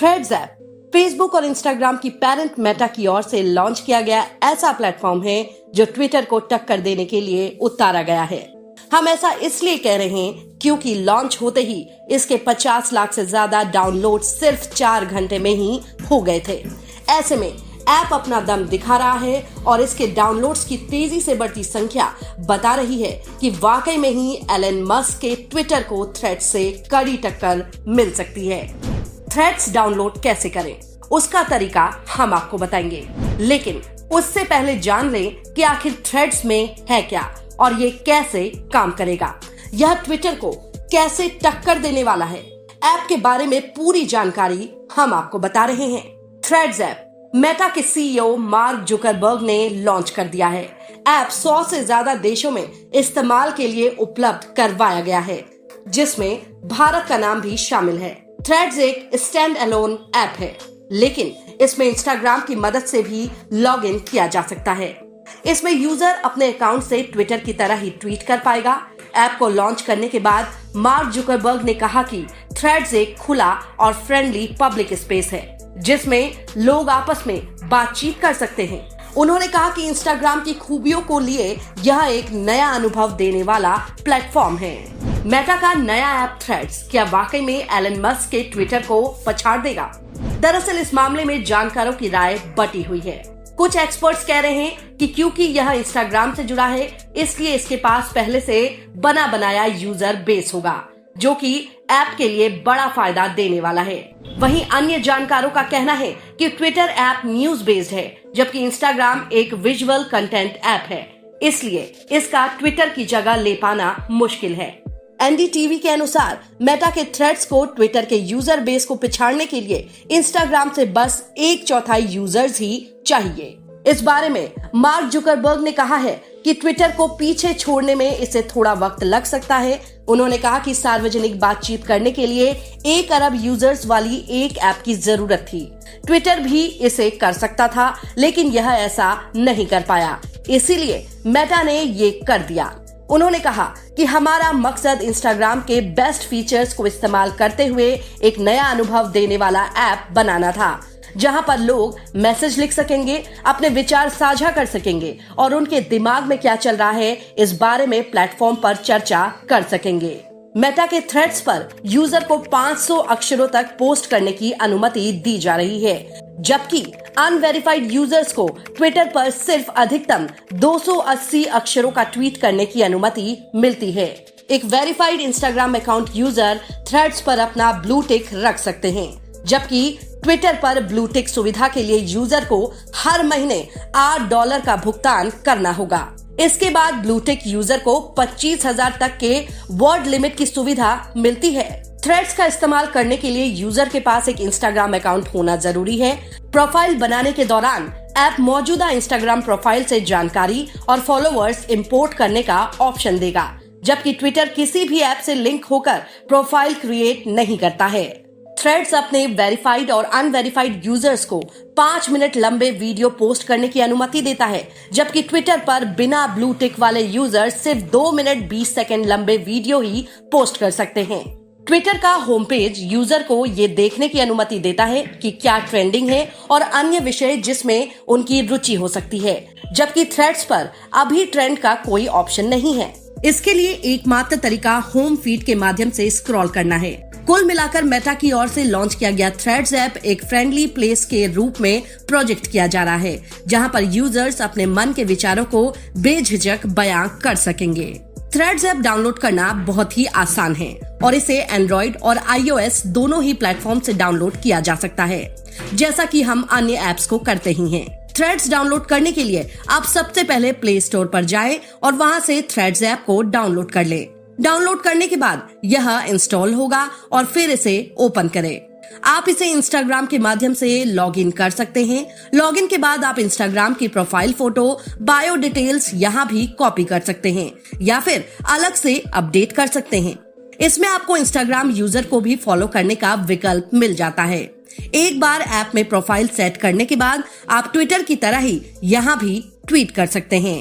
Threads app Facebook और Instagram की parent Meta की ओर से लॉन्च किया गया ऐसा प्लेटफॉर्म है जो ट्विटर को टक्कर देने के लिए उतारा गया है। हम ऐसा इसलिए कह रहे हैं क्योंकि लॉन्च होते ही इसके 50 लाख से ज्यादा डाउनलोड सिर्फ 4 घंटे में ही हो गए थे। ऐसे में ऐप अपना दम दिखा रहा है और इसके डाउनलोड्स की तेजी से बढ़ती संख्या बता रही है कि वाकई में ही एलन मस्क के ट्विटर को थ्रेड्स से कड़ी टक्कर मिल सकती है। थ्रेड्स डाउनलोड कैसे करें, उसका तरीका हम आपको बताएंगे, लेकिन उससे पहले जान लें कि आखिर थ्रेड्स में है क्या और ये कैसे काम करेगा। यह ट्विटर को कैसे टक्कर देने वाला है, ऐप के बारे में पूरी जानकारी हम आपको बता रहे हैं। थ्रेड्स ऐप मेटा के सीईओ मार्क जुकरबर्ग ने लॉन्च कर दिया है। ऐप 100 से ज्यादा देशों में इस्तेमाल के लिए उपलब्ध करवाया गया है, जिसमें भारत का नाम भी शामिल है। थ्रेड्स एक स्टैंड अलोन ऐप है, लेकिन इसमें इंस्टाग्राम की मदद से भी लॉग इन किया जा सकता है। इसमें यूजर अपने अकाउंट से ट्विटर की तरह ही ट्वीट कर पाएगा। ऐप को लॉन्च करने के बाद मार्क जुकरबर्ग ने कहा कि थ्रेड्स एक खुला और फ्रेंडली पब्लिक स्पेस है, जिसमें लोग आपस में बातचीत कर सकते हैं। उन्होंने कहा कि इंस्टाग्राम की खूबियों को लिए यह एक नया अनुभव देने वाला प्लेटफॉर्म है। मेटा का नया ऐप थ्रेड्स क्या वाकई में एलन मस्क के ट्विटर को पछाड़ देगा? दरअसल इस मामले में जानकारों की राय बटी हुई है। कुछ एक्सपर्ट्स कह रहे हैं कि क्योंकि यह इंस्टाग्राम से जुड़ा है, इसलिए इसके पास पहले से बना बनाया यूजर बेस होगा, जो कि ऐप के लिए बड़ा फायदा देने वाला है। वहीं अन्य जानकारों का कहना है कि ट्विटर ऐप न्यूज बेस्ड है, जबकि इंस्टाग्राम एक विजुअल कंटेंट ऐप है, इसलिए इसका ट्विटर की जगह ले पाना मुश्किल है। एनडीटीवी के अनुसार मेटा के थ्रेड्स को ट्विटर के यूजर बेस को पिछाड़ने के लिए इंस्टाग्राम से बस 1/4 यूजर्स ही चाहिए। इस बारे में मार्क जुकरबर्ग ने कहा है कि ट्विटर को पीछे छोड़ने में इसे थोड़ा वक्त लग सकता है। उन्होंने कहा कि सार्वजनिक बातचीत करने के लिए 1 अरब यूजर्स वाली एक ऐप की जरूरत थी। ट्विटर भी इसे कर सकता था, लेकिन यह ऐसा नहीं कर पाया, इसीलिए मेटा ने ये कर दिया। उन्होंने कहा कि हमारा मकसद इंस्टाग्राम के बेस्ट फीचर्स को इस्तेमाल करते हुए एक नया अनुभव देने वाला ऐप बनाना था, जहां पर लोग मैसेज लिख सकेंगे, अपने विचार साझा कर सकेंगे और उनके दिमाग में क्या चल रहा है इस बारे में प्लेटफॉर्म पर चर्चा कर सकेंगे। मेटा के थ्रेड्स पर यूजर को 500 अक्षरों तक पोस्ट करने की अनुमति दी जा रही है, जबकि अनवेरिफाइड यूजर्स को ट्विटर पर सिर्फ अधिकतम 280 अक्षरों का ट्वीट करने की अनुमति मिलती है। एक verified Instagram account user threads पर अपना ब्लू टिक रख सकते हैं, जबकि ट्विटर पर ब्लू टिक सुविधा के लिए यूजर को हर महीने $8 का भुगतान करना होगा। इसके बाद ब्लू टिक यूजर को 25,000 तक के वर्ड लिमिट की सुविधा मिलती है। थ्रेड्स का इस्तेमाल करने के लिए यूजर के पास एक इंस्टाग्राम अकाउंट होना जरूरी है। प्रोफाइल बनाने के दौरान ऐप मौजूदा इंस्टाग्राम प्रोफाइल से जानकारी और फॉलोअर्स इंपोर्ट करने का ऑप्शन देगा, जबकि ट्विटर किसी भी ऐप से लिंक होकर प्रोफाइल क्रिएट नहीं करता है। थ्रेड्स अपने वेरीफाइड और अनवेरीफाइड यूजर्स को 5 मिनट लंबे वीडियो पोस्ट करने की अनुमति देता है, जबकि ट्विटर पर बिना ब्लू टिक वाले यूजर सिर्फ 2 मिनट 20 सेकंड लंबे वीडियो ही पोस्ट कर सकते हैं। ट्विटर का होम पेज यूजर को ये देखने की अनुमति देता है कि क्या ट्रेंडिंग है और अन्य विषय जिसमें उनकी रुचि हो सकती है, जबकि थ्रेड्स पर अभी ट्रेंड का कोई ऑप्शन नहीं है। इसके लिए एकमात्र तरीका होम फीड के माध्यम से स्क्रॉल करना है। कुल मिलाकर मेटा की ओर से लॉन्च किया गया थ्रेड्स ऐप एक फ्रेंडली प्लेस के रूप में प्रोजेक्ट किया जा रहा है, जहां पर यूजर्स अपने मन के विचारों को बेझिझक बयां कर सकेंगे। थ्रेड्स ऐप डाउनलोड करना बहुत ही आसान है और इसे एंड्रॉइड और iOS दोनों ही प्लेटफॉर्म से डाउनलोड किया जा सकता है, जैसा कि हम अन्य ऐप्स को करते ही हैं। थ्रेड्स डाउनलोड करने के लिए आप सबसे पहले प्ले स्टोर पर जाएं और वहां से थ्रेड्स ऐप को डाउनलोड कर लें। डाउनलोड करने के बाद यह इंस्टॉल होगा और फिर इसे ओपन करें। आप इसे इंस्टाग्राम के माध्यम से लॉग इन कर सकते हैं। लॉग इन के बाद आप इंस्टाग्राम की प्रोफाइल फोटो, बायो डिटेल्स यहाँ भी कॉपी कर सकते हैं या फिर अलग से अपडेट कर सकते हैं। इसमें आपको इंस्टाग्राम यूजर को भी फॉलो करने का विकल्प मिल जाता है। एक बार ऐप में प्रोफाइल सेट करने के बाद आप ट्विटर की तरह ही यहाँ भी ट्वीट कर सकते हैं।